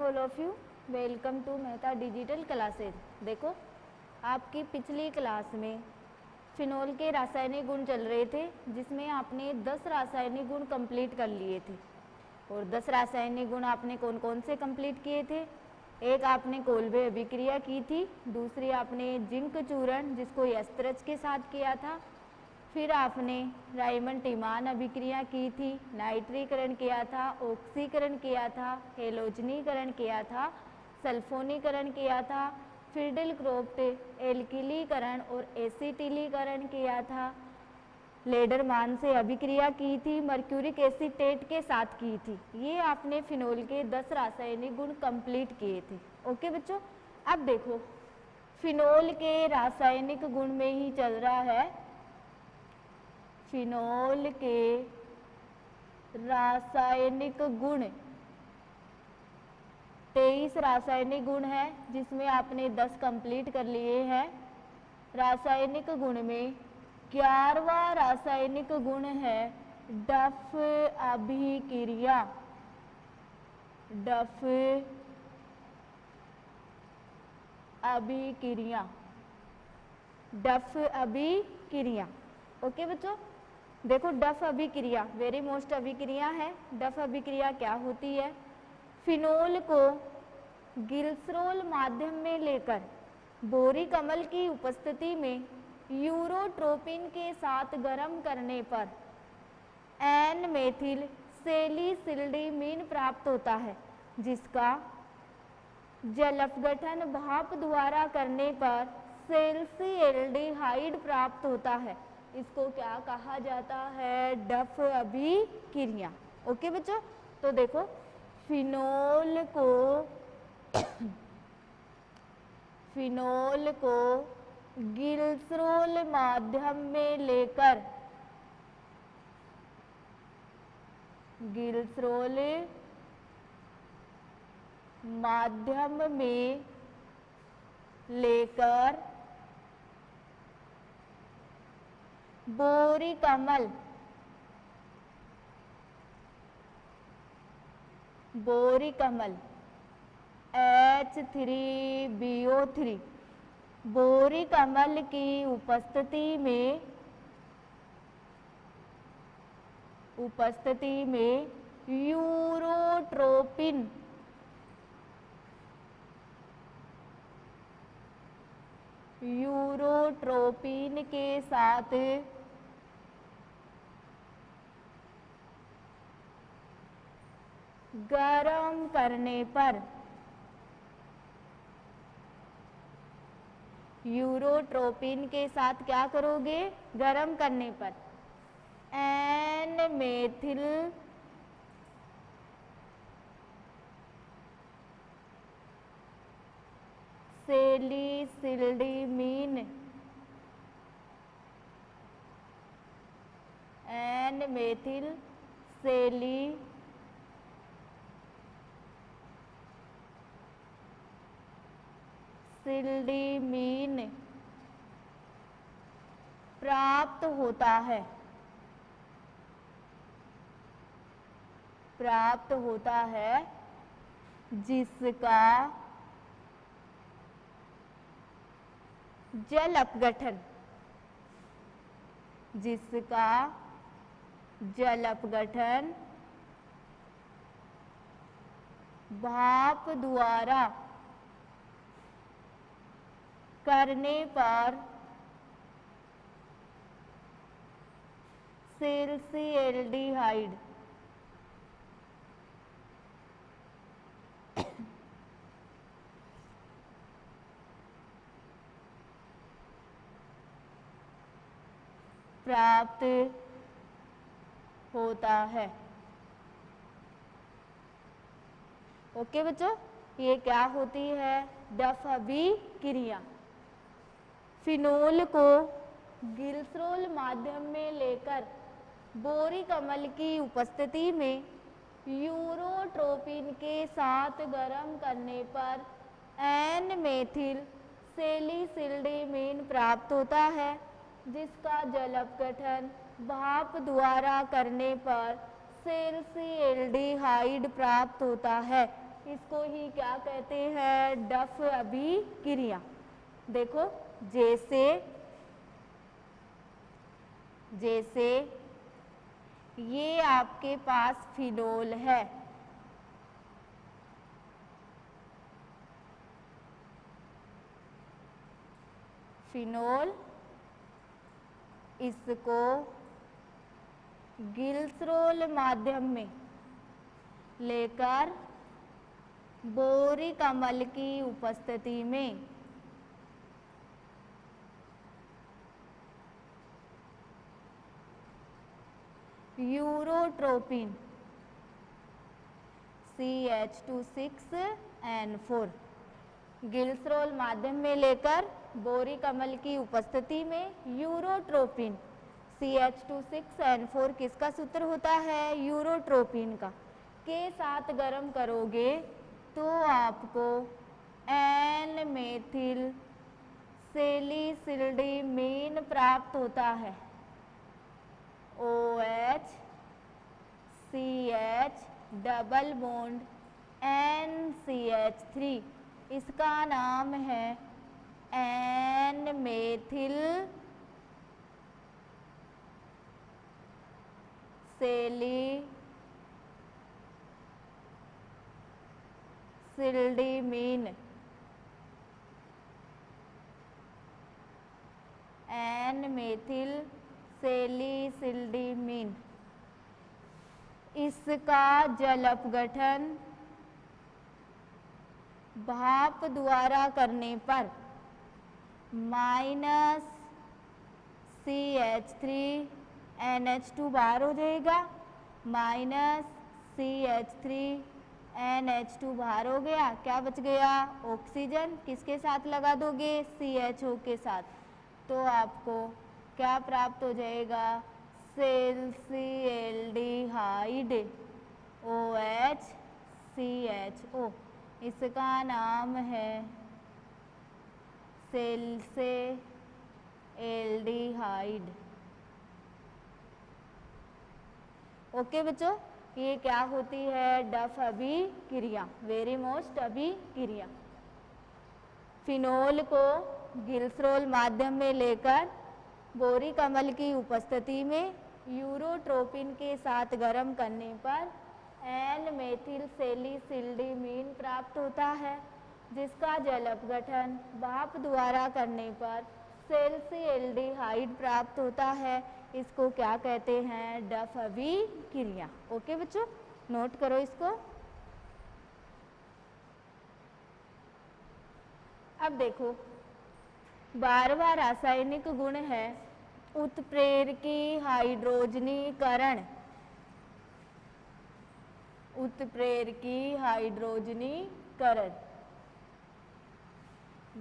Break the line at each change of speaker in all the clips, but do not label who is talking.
All of you, welcome to Mehta digital classes. देखो, आपकी पिछली क्लास में फिनोल के रासायनिक गुण चल रहे थे, जिसमें आपने 10 रासायनिक गुण कंप्लीट कर लिए थे। और 10 रासायनिक गुण आपने कौन कौन से कंप्लीट किए थे? एक आपने कोल्बे अभिक्रिया की थी, दूसरी आपने जिंक चूर्ण जिसको एस्टरच के साथ किया था, फिर आपने रायमंड टिमान अभिक्रिया की थी, नाइट्रीकरण किया था, ऑक्सीकरण किया था, हेलोजनीकरण किया था, सल्फोनीकरण किया था, फिल्डलक्रोफ्ट एल्किलीकरण और एसिटिलीकरण किया था, लेडरमान से अभिक्रिया की थी, मर्क्यूरिक एसीटेट के साथ की थी। ये आपने फिनोल के 10 रासायनिक गुण कंप्लीट किए थे। ओके बच्चों, अब देखो फिनोल के रासायनिक गुण में ही चल रहा है। फिनोल के रासायनिक गुण 23 रासायनिक गुण है, जिसमें आपने 10 कंप्लीट कर लिए हैं। रासायनिक गुण में 11वां रासायनिक गुण है डफ अभिक्रिया। डफ अभिक्रिया, डफ अभिक्रिया। ओके बच्चों, देखो डफ अभिक्रिया वेरी मोस्ट अभिक्रिया है। डफ अभिक्रिया क्या होती है? फिनोल को ग्लिसरॉल माध्यम में लेकर बोरिक अम्ल की उपस्थिति में यूरोट्रोपिन के साथ गर्म करने पर एन मेथिल सैलिसिलडीमीन प्राप्त होता है, जिसका जल अपघटन भाप द्वारा करने पर सैलिसिल्डिहाइड प्राप्त होता है। इसको क्या कहा जाता है? डफ अभिक्रिया। ओके बच्चों, तो देखो फिनोल को ग्लिसरॉल माध्यम में लेकर ग्लिसरॉल माध्यम में लेकर बोरिक अम्ल H3BO3 बोरिक अम्ल की उपस्थिति में यूरोट्रोपिन के साथ गरम करने पर यूरोट्रोपिन के साथ क्या करोगे? गरम करने पर एन मेथिल सैलिसिलडीमीन एन मेथिल सैलिसिलडीमीन प्राप्त होता है, जिसका जल अपघटन भाप द्वारा करने पर सैलिसिल्डिहाइड प्राप्त होता है। ओके बच्चों, ये क्या होती है? डफ अभिक्रिया। फिनोल को ग्लिसरॉल माध्यम में लेकर बोरिक अम्ल की उपस्थिति में यूरोट्रोपिन के साथ गर्म करने पर एन मेथिल सैलिसिलडीमीन प्राप्त होता है, जिसका जल अपघटन भाप द्वारा करने पर सैलिसिल्डिहाइड प्राप्त होता है। इसको ही क्या कहते हैं, डफ अभिक्रिया। देखो जैसे जैसे ये आपके पास फिनोल है, फिनोल, इसको ग्लिसरॉल माध्यम में लेकर बोरिक अम्ल की उपस्थिति में यूरोट्रोपिन CH2,6N4 ग्लिसरॉल माध्यम में लेकर बोरिक अम्ल की उपस्थिति में यूरोट्रोपिन CH2,6N4 किसका सूत्र होता है, यूरोट्रोपिन का, के साथ गर्म करोगे तो आपको एन मेथिल सेलिसिलडीमीन प्राप्त होता है। OH CH double bond NCH3, इसका नाम है एन मेथिल सेलिसिलडीमीन, एन मेथिल सेलिसिलडीमीन। इसका जल अपघटन भाप द्वारा करने पर -CH3NH2 बाहर हो जाएगा, -CH3NH2 बाहर हो गया, क्या बच गया, ऑक्सीजन, किसके साथ लगा दोगे, CHO के साथ, तो आपको क्या प्राप्त हो जाएगा, सेल्सिएल्डिहाइड OHCHO, इसका नाम है सेल्सिएल्डिहाइड। ओके बच्चों, ये क्या होती है, डफ अभिक्रिया, वेरी मोस्ट अभिक्रिया। फिनोल को ग्लिसरॉल माध्यम में लेकर बोरिक अम्ल की उपस्थिति में यूरोट्रोपिन के साथ गर्म करने पर एन मेथिल सेलिसिलडीमीन प्राप्त होता है, जिसका जल अपघटन भाप द्वारा करने पर सेल्सिएल्डिहाइड प्राप्त होता है। इसको क्या कहते हैं, डफ अभिक्रिया। ओके बच्चों, नोट करो इसको। अब देखो 12वां रासायनिक गुण है उत्प्रेरकी हाइड्रोजनीकरण। उत्प्रेरकी हाइड्रोजनीकरण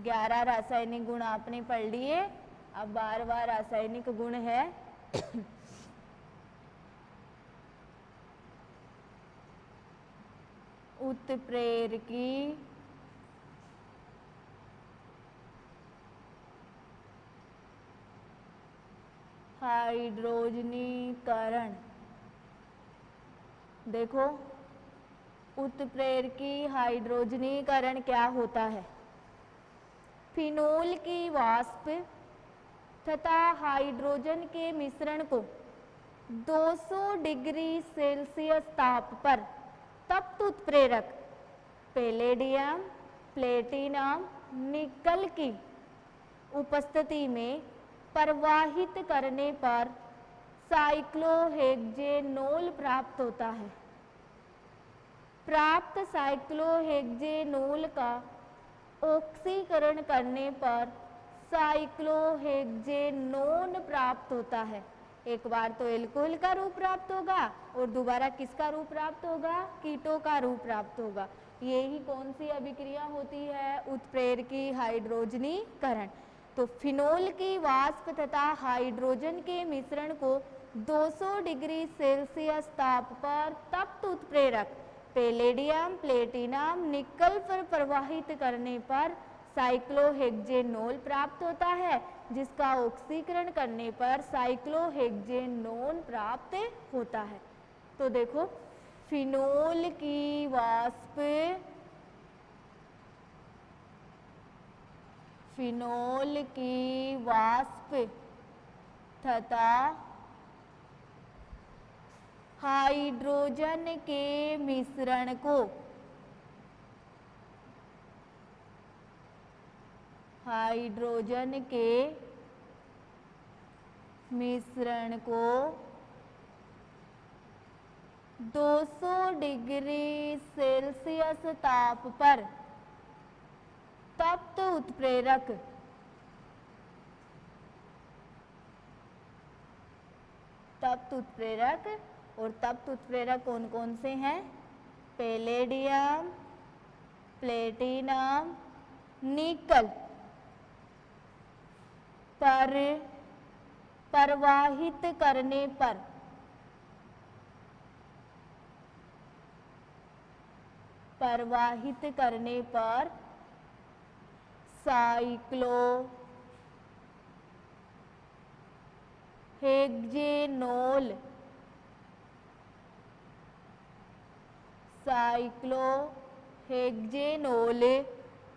11 रासायनिक गुण आपने पढ़ लिए। अब 12वां रासायनिक गुण है उत्प्रेरकी हाइड्रोजनीकरण। देखो उत्प्रेरकी हाइड्रोजनीकरण क्या होता है, फिनोल की वाष्प तथा हाइड्रोजन के मिश्रण को 200 डिग्री सेल्सियस ताप पर तप्त उत्प्रेरक पैलेडियम, प्लेटिनम, निकल की उपस्थिति में प्रवाहित करने पर साइक्लोहेक्जेनोल प्राप्त होता है। प्राप्त साइक्लोहेक्जेनोल का ऑक्सीकरण करने पर साइक्लोहेक्जेनोन प्राप्त होता है। एक बार तो एल्कोहल का रूप प्राप्त होगा और दोबारा किसका रूप प्राप्त होगा, कीटो का रूप प्राप्त होगा। यही कौन सी अभिक्रिया होती है, उत्प्रेरकी हाइड्रोजनीकरण। तो फिनोल की वाष्प तथा हाइड्रोजन के मिश्रण को 200 डिग्री सेल्सियस ताप पर तप्त उत्प्रेरक पैलेडियम, प्लेटिनम, निकल पर प्रवाहित करने पर साइक्लोहेक्जेनोल प्राप्त होता है, जिसका ऑक्सीकरण करने पर साइक्लोहेक्जेनोन प्राप्त होता है। तो देखो फिनोल की वाष्प फिनोल की वाष्प तथा हाइड्रोजन के मिश्रण को मिश्रण को 200 डिग्री सेल्सियस ताप पर तप्त उत्प्रेरक और तप्त उत्प्रेरक कौन कौन से हैं? पैलेडियम, प्लेटिनम, निकल पर प्रवाहित करने पर साइक्लोहेक्जेनोल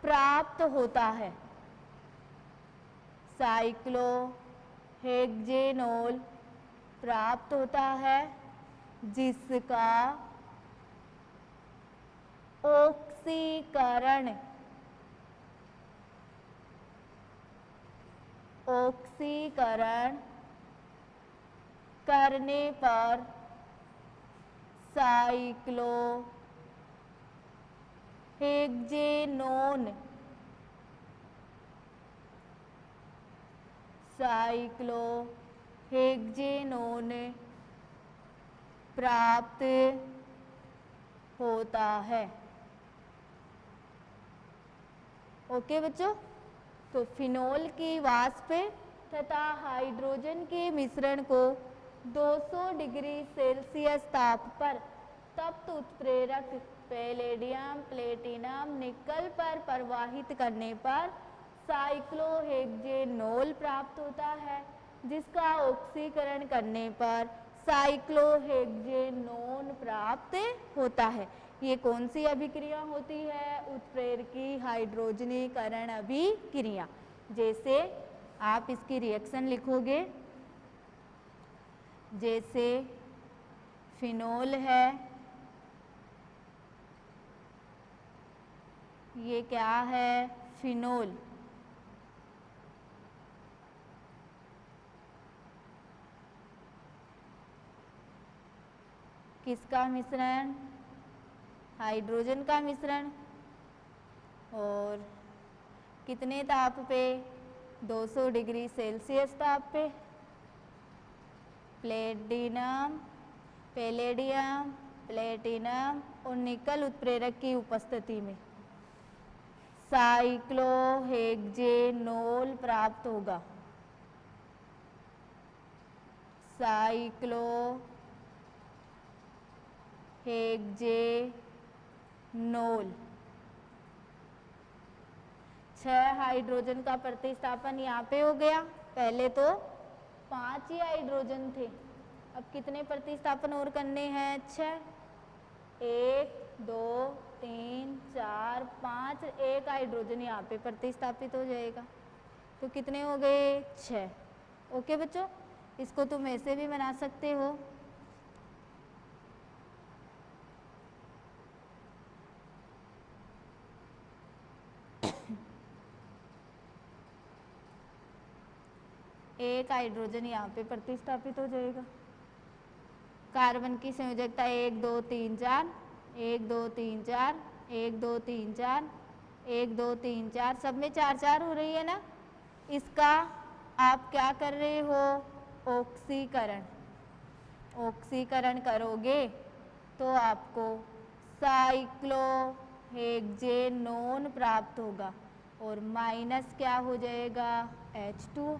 प्राप्त होता है। साइक्लोहेक्जेनोल प्राप्त होता है जिसका ऑक्सीकरण करने पर साइक्लोहेक्जेनोन प्राप्त होता है। ओके बच्चों, तो फिनोल की वाष्प तथा हाइड्रोजन के मिश्रण को 200 डिग्री सेल्सियस ताप पर तप्त उत्प्रेरक पैलेडियम, प्लेटिनम, निकल पर प्रवाहित करने पर साइक्लोहेक्जेनोल प्राप्त होता है जिसका ऑक्सीकरण करने पर साइक्लोहेक्जेनोन प्राप्त होता है। ये कौन सी अभिक्रिया होती है? उत्प्रेरकी हाइड्रोजनीकरण अभिक्रिया। जैसे आप इसकी रिएक्शन लिखोगे, जैसे फिनोल है, ये क्या है? फिनोल। किसका मिश्रण? हाइड्रोजन का मिश्रण। और कितने ताप पे? 200 डिग्री सेल्सियस ताप पे। पैलेडियम, प्लेटिनम और निकल उत्प्रेरक की उपस्थिति में साइक्लोहेक्जेनोल प्राप्त होगा। साइक्लोहेक्जेनोल 6 हाइड्रोजन का प्रतिस्थापन यहाँ पे हो गया। पहले तो 5 ही हाइड्रोजन थे, अब कितने प्रतिस्थापन और करने हैं? 6। 1 2 3 4 5, एक हाइड्रोजन यहाँ पे प्रतिस्थापित हो जाएगा, तो कितने हो गए? 6। ओके बच्चों, इसको तुम ऐसे भी बना सकते हो। एक हाइड्रोजन यहाँ पे प्रतिस्थापित हो जाएगा। कार्बन की संयोजकता 1 2 3 4, 1 2 3 4, 1 2 3 4, 1 2 3 4, सब में 4 4 हो रही है ना। इसका आप क्या कर रहे हो? ऑक्सीकरण करोगे तो आपको साइक्लोहेक्जेनोन प्राप्त होगा और माइनस क्या हो जाएगा? H2।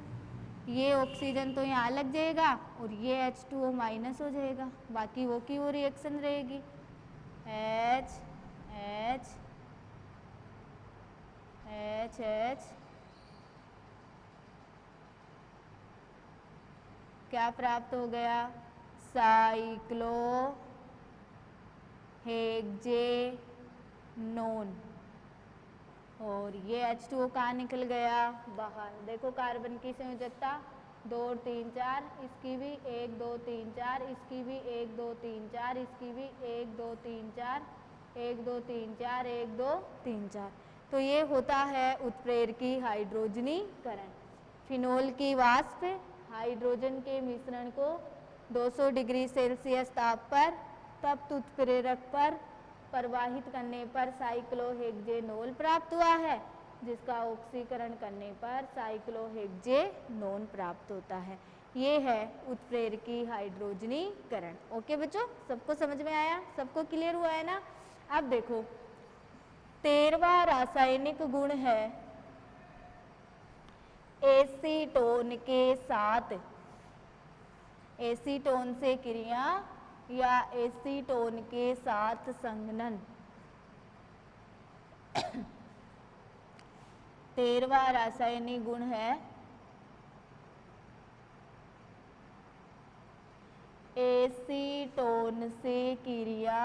ये ऑक्सीजन तो यहाँ लग जाएगा और ये H2O माइनस हो जाएगा, बाकी वो की वो रिएक्शन रहेगी। H H H H क्या प्राप्त हो गया? साइक्लोहेक्जेनोन। और ये H2O कहाँ निकल गया, बाहर। देखो कार्बन की संयोजकता 2 और 3 4, इसकी भी 1 2 3 4, इसकी भी 1 2 3 4, इसकी भी 1 2 3 4, 1 2 3 4, 1 2 3 4। तो ये होता है उत्प्रेरकी हाइड्रोजनीकरण। फिनोल की वाष्प हाइड्रोजन के मिश्रण को 200 डिग्री सेल्सियस ताप पर तप्त उत्प्रेरक पर प्रवाहित करने पर साइक्लोहेक्जेनोल प्राप्त हुआ है, जिसका ऑक्सीकरण करने पर साइक्लोहेक्जेनोन प्राप्त होता है। ये है उत्प्रेरकी हाइड्रोजनीकरण। ओके बच्चों, सबको समझ में आया, सबको क्लियर हुआ है ना। अब देखो 13वां रासायनिक गुण है एसीटोन के साथ, एसीटोन से क्रिया या एसीटोन के साथ संघनन। 13वां रासायनिक गुण है एसीटोन से क्रिया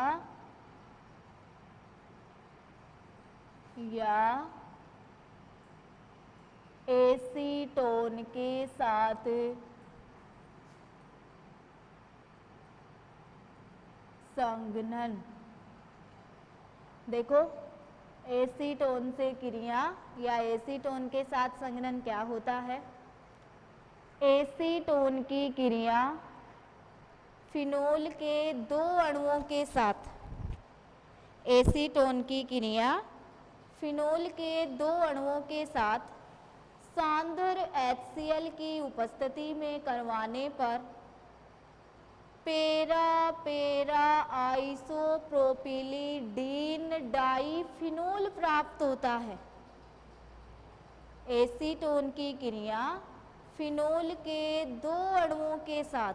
या एसीटोन के साथ संघनन। देखो एसीटोन से क्रिया या एसीटोन के साथ संघनन क्या होता है। एसीटोन की क्रिया फिनोल के 2 अणुओं के साथ, एसीटोन की क्रिया फिनोल के 2 अणुओं के साथ सांद्र HCl की उपस्थिति में करवाने पर पेरा पेरा आइसोप्रोपिलीडीन डाइफिनोल प्राप्त होता है। एसीटोन की क्रिया फिनोल के 2 अणुओं के साथ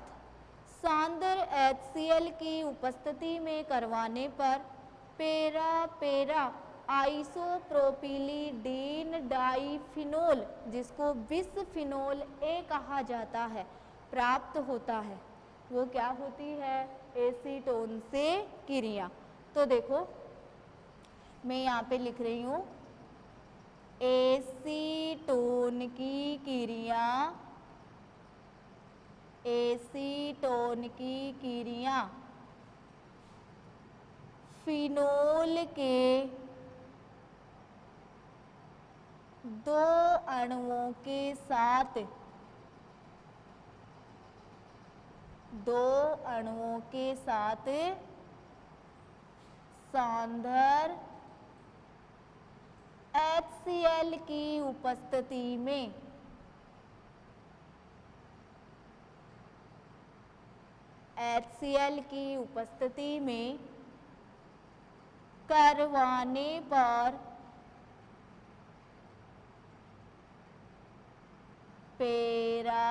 सांद्र HCl की उपस्थिति में करवाने पर पेरा पेरा आइसोप्रोपिलीडीन डाइफिनोल, जिसको बिसफिनोल ए कहा जाता है, प्राप्त होता है। वो क्या होती है, एसीटोन से क्रिया। तो देखो मैं यहाँ पे लिख रही हूँ एसीटोन की क्रिया, एसीटोन की क्रिया फिनोल के 2 अणुओं के साथ, 2 अणुओं के साथ सांद्र HCl की उपस्थिति में, HCl की उपस्थिति में करवाने पर पेरा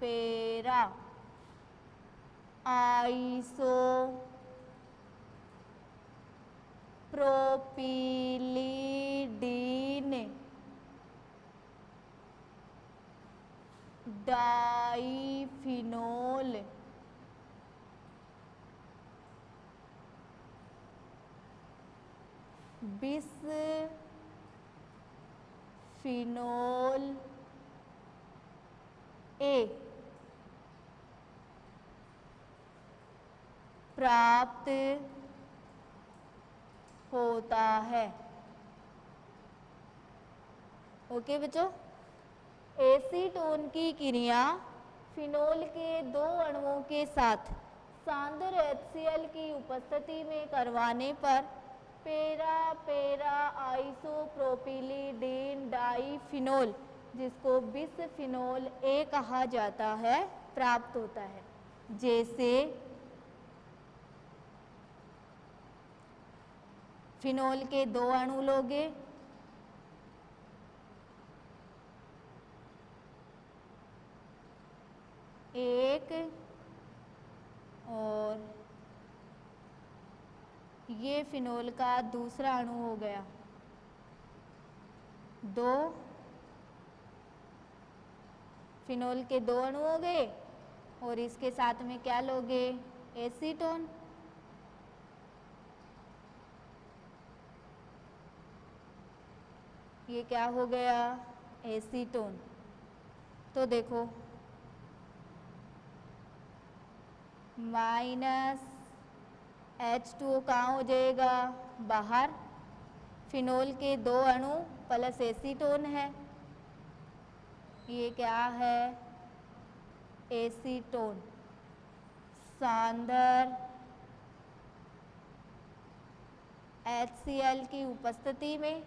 पेरा आइसोप्रोपिलीडीन डाइफिनोल बिसफिनोल ए प्राप्त होता है। ओके बच्चों, एसीटोन की क्रिया फिनोल के 2 अणुओं के साथ सांद्र HCl की उपस्थिति में करवाने पर पेरा पेरा आइसोप्रोपिलीडीन डाइफिनोल, जिसको बिसफिनोल ए कहा जाता है, प्राप्त होता है। जैसे फिनोल के 2 अणु लोगे, एक और ये फिनोल का दूसरा अणु हो गया 2, फिनोल के 2 अणु हो गए और इसके साथ में क्या लोगे, एसीटोन। ये क्या हो गया, एसीटोन। तो देखो माइनस H2O कहाँ हो जाएगा, बाहर। फिनोल के 2 अणु प्लस एसीटोन है, ये क्या है, एसीटोन। सांद्र HCl की उपस्थिति में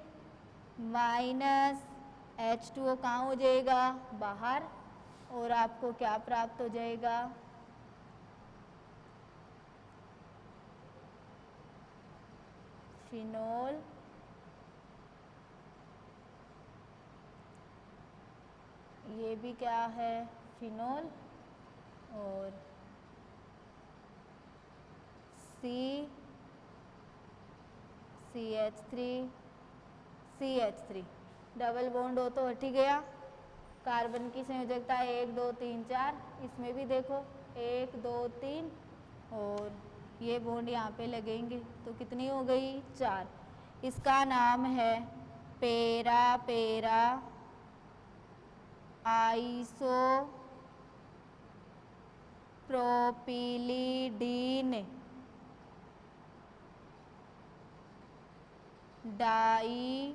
माइनस H2O कहाँ हो जाएगा, बाहर, और आपको क्या प्राप्त हो जाएगा, फिनोल। ये भी क्या है, फिनोल। और CH3 डबल बॉन्ड हो तो हट ही गया। कार्बन की संयोजकता 1 2 3 4, इसमें भी देखो 1 2 3, और ये बॉन्ड यहाँ पे लगेंगे तो कितनी हो गई, 4। इसका नाम है पेरा पेरा आइसो प्रोपिलीडीन डाईफिनोल,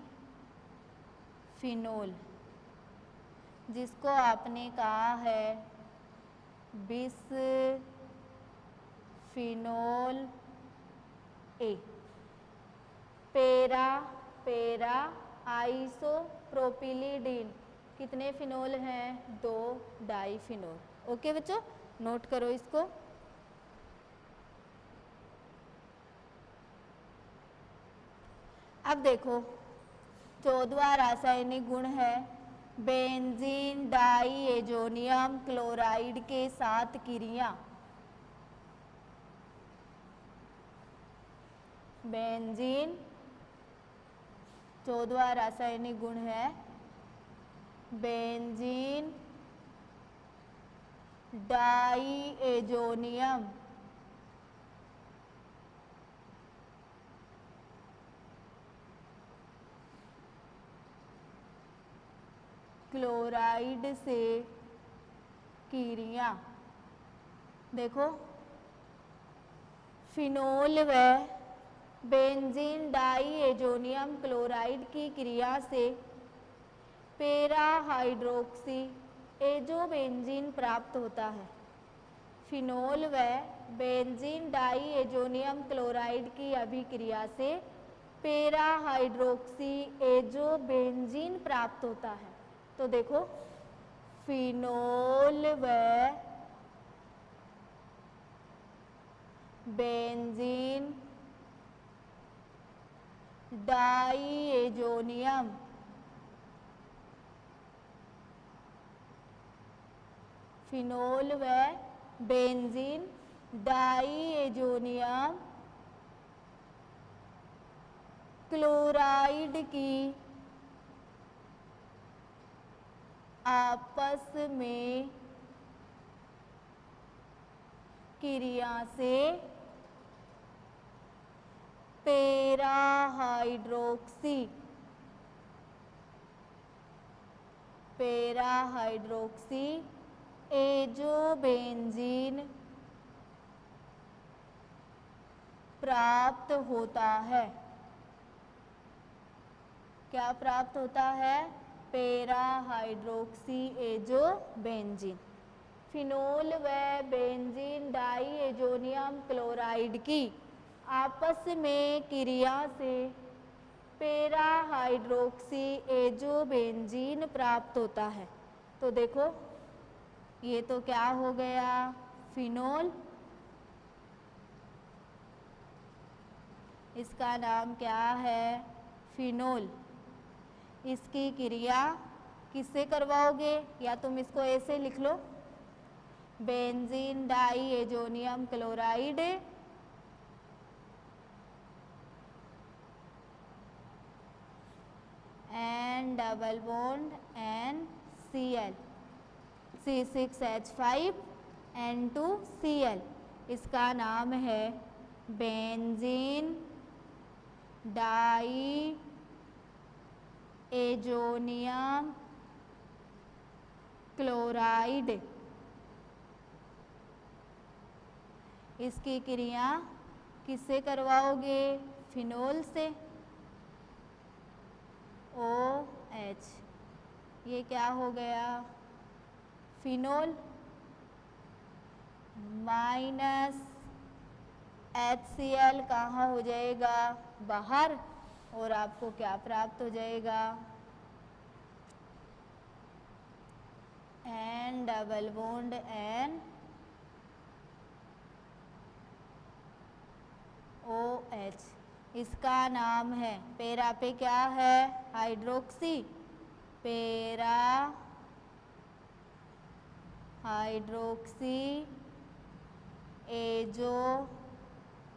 जिसको आपने कहा है बिसफिनोल ए। पेरा पेरा आइसो प्रोपिलीडीन, कितने फिनोल हैं, 2 डाईफिनोल। ओके बच्चों, नोट करो इसको। अब देखो 14वां रासायनिक गुण है बेंजीन डाईएजोनियम क्लोराइड के साथ क्रिया। बेंजीन 14वां रासायनिक गुण है बेंजीन डाईएजोनियम क्लोराइड से क्रिया। देखो फिनोल व बेंजीन डाईएजोनियम क्लोराइड की क्रिया से पेरा हाइड्रोक्सी एजोबेंजीन प्राप्त होता है। फिनोल व बेंजीन डाईएजोनियम क्लोराइड की अभिक्रिया से पेरा हाइड्रोक्सी एजोबेंजीन प्राप्त होता है। तो देखो फिनोल व बेंजीन डाईएजोनियम फिनोल व बेंजीन डाईएजोनियम क्लोराइड की आपस में क्रिया से पेरा हाइड्रोक्सी एजोबेंजीन प्राप्त होता है। क्या प्राप्त होता है, पेरा हाइड्रोक्सी एजोबेंजीन। फिनोल व बेंजीन डाईएजोनियम क्लोराइड की आपस में क्रिया से पेरा हाइड्रोक्सी एजोबेंजीन प्राप्त होता है। तो देखो ये तो क्या हो गया, फिनोल। इसका नाम क्या है, फिनोल। इसकी क्रिया किससे करवाओगे, या तुम इसको ऐसे लिख लो, benzene diazonium chloride and double bond NCl C6H5N2Cl। इसका नाम है बेंजीन डाई एजोनियम क्लोराइड, इसकी क्रिया किससे करवाओगे? फिनोल से, OH। ये क्या हो गया? फिनोल माइनस HCl कहाँ हो जाएगा? बाहर, और आपको क्या प्राप्त हो जाएगा? N double bond N OH। इसका नाम है, पैरा पे क्या है? Hydroxy, para hydroxy azo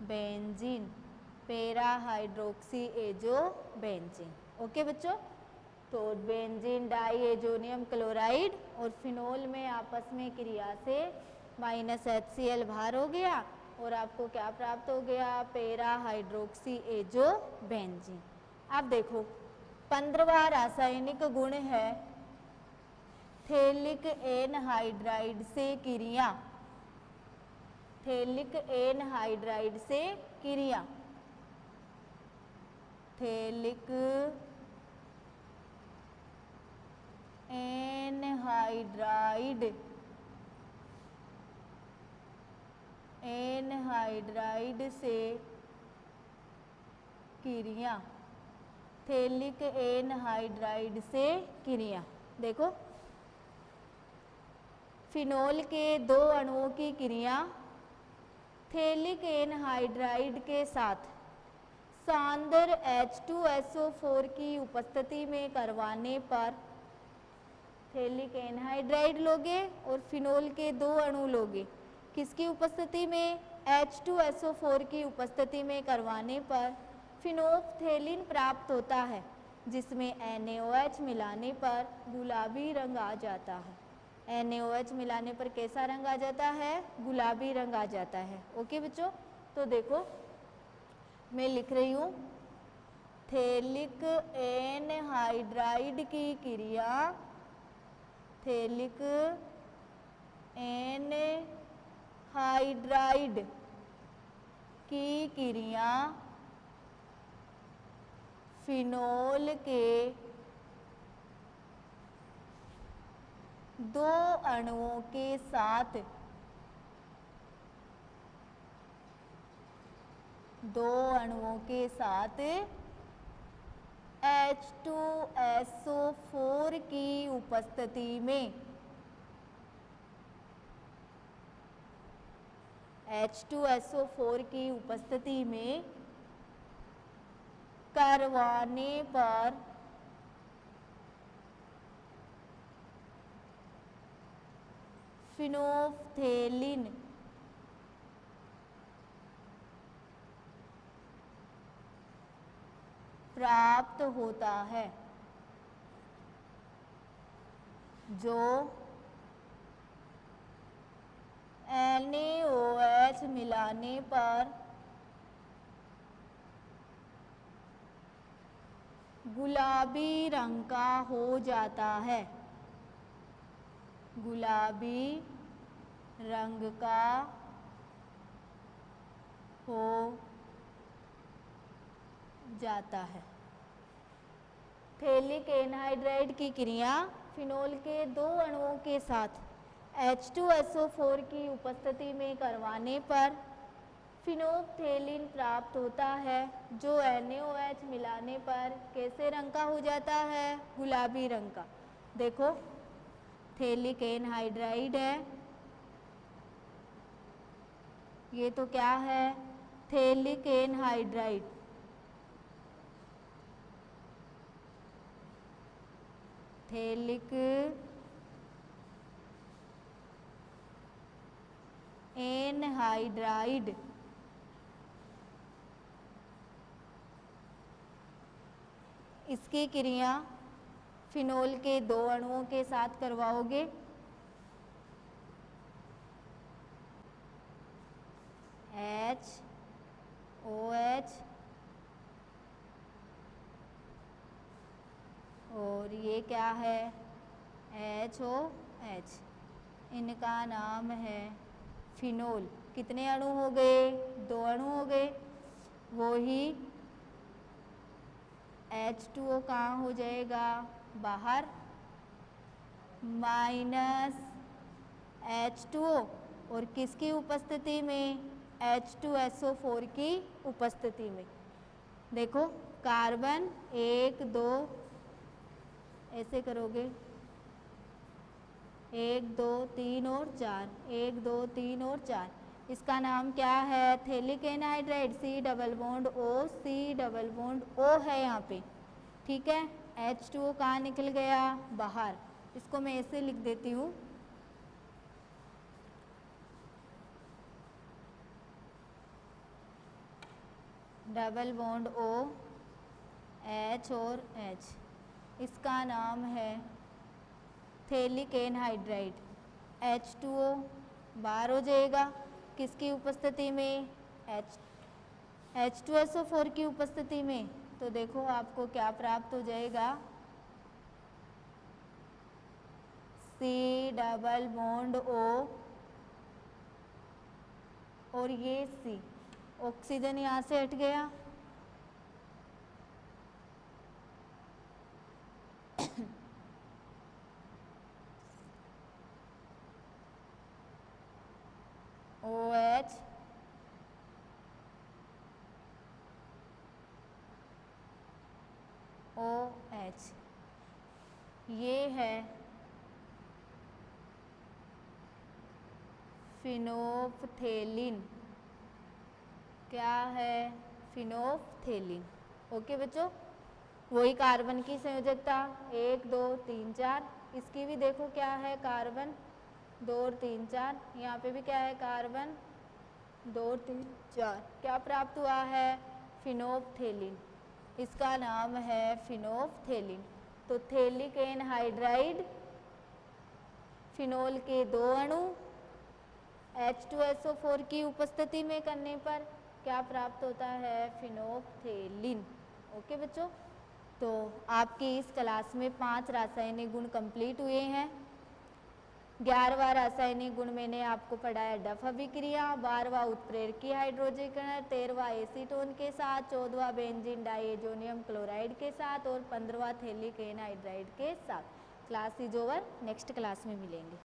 benzene, para hydroxy azo benzene. Okay बच्चों, तो बेंजीन डाई एजोनियम क्लोराइड और फिनोल में आपस में क्रिया से माइनस HCl बाहर हो गया और आपको क्या प्राप्त हो गया? Para hydroxy azo benzene. अब देखो 15वां रासायनिक गुण है थैलिक एनहाइड्राइड से क्रिया, थैलिक एनहाइड्राइड से क्रिया, थैलिक एनहाइड्राइड, एनहाइड्राइड से क्रिया, थैलिक एनहाइड्राइड से क्रिया। देखो फिनोल के दो अणुओं की क्रिया थैलिक एनहाइड्राइड के साथ सांद्र H2SO4 की उपस्थिति में करवाने पर, थैलिक एनहाइड्राइड लोगे और फिनोल के दो अणु लोगे, किसकी उपस्थिति में? H2SO4 की उपस्थिति में करवाने पर फिनोप्थेलिन प्राप्त होता है, जिसमें NaOH मिलाने पर गुलाबी रंग आ जाता है। NaOH मिलाने पर कैसा रंग आ जाता है? गुलाबी रंग आ जाता है। ओके बच्चों, तो देखो मैं लिख रही हूँ थैलिक एनहाइड्राइड की क्रिया, थैलिक एनहाइड्राइड की क्रिया फिनोल के दो अणुओं के साथ, दो अणुओं के साथ H2SO4 की उपस्थिति में, H2SO4 की उपस्थिति में करवाने पर फिनोप्थेलिन प्राप्त होता है, जो NaOH मिलाने पर गुलाबी रंग का हो जाता है, गुलाबी रंग का हो जाता है। थैलिक एनहाइड्राइड की क्रिया फिनोल के दो अणुओं के साथ H2SO4 की उपस्थिति में करवाने पर फिनोप्थेलिन प्राप्त होता है, जो NaOH मिलाने पर कैसे रंग का हो जाता है? गुलाबी रंग का। देखो थैलिक एनहाइड्राइड है, ये तो क्या है? थैलिक एनहाइड्राइड, थैलिक एनहाइड्राइड इसकी क्रिया फिनोल के दो अणुओं के साथ करवाओगे, HOH और ये क्या है, HOH, इनका नाम है फिनोल। कितने अणु हो गए, 2 अणु हो गए। वो ही H2O कहाँ हो जाएगा, बाहर, माइनस H2O, और किसकी उपस्थिति में, H2SO4 की उपस्थिति में। देखो कार्बन 1 2 ऐसे करोगे, 1 2 3 और 4, 1 2 3 और 4। इसका नाम क्या है, phthalic anhydride, C double bond O, C double bond O है यहाँ पे, ठीक है। H2O कहाँ निकल गया, बाहर। इसको मैं ऐसे लिख देती हूँ, डबल बॉन्ड O, H और H, इसका नाम है थैलिक एनहाइड्राइड। H2O बाहर हो जाएगा, किसकी उपस्थिति में, H2SO4 की उपस्थिति में। तो देखो आपको क्या प्राप्त हो जाएगा, C डबल बॉन्ड O और ये C, ऑक्सीजन यहाँ से हट गया, OH, OH, ये है फिनोफ्थेलिन। क्या है, फिनोफ्थेलिन। ओके बच्चों, वही कार्बन की संयोजकता 1 2 3 4, इसकी भी देखो क्या है, कार्बन 2 और 3 4, यहाँ पे भी क्या है, कार्बन 2 और 3 4। क्या प्राप्त हुआ है, फिनोफ्थेलिन। इसका नाम है फिनोफ्थेलिन। तो थैलिक एनहाइड्राइड, फिनोल के 2 अणु H2SO4 की उपस्थिति में करने पर क्या प्राप्त होता है, फिनोफ्थेलिन। ओके बच्चों, तो आपकी इस क्लास में 5 रासायनिक गुण कंप्लीट हुए हैं। 11वां रासायनिक गुण मैंने आपको पढ़ाया डफ अभिक्रिया, 12वां उत्प्रेरकीय हाइड्रोजीकरण, 13वां एसीटोन के साथ, 14वां बेंजीन डाइएजोनियम क्लोराइड के साथ और 15वां थैलिक एनहाइड्राइड के साथ। Class is over, next class में मिलेंगे।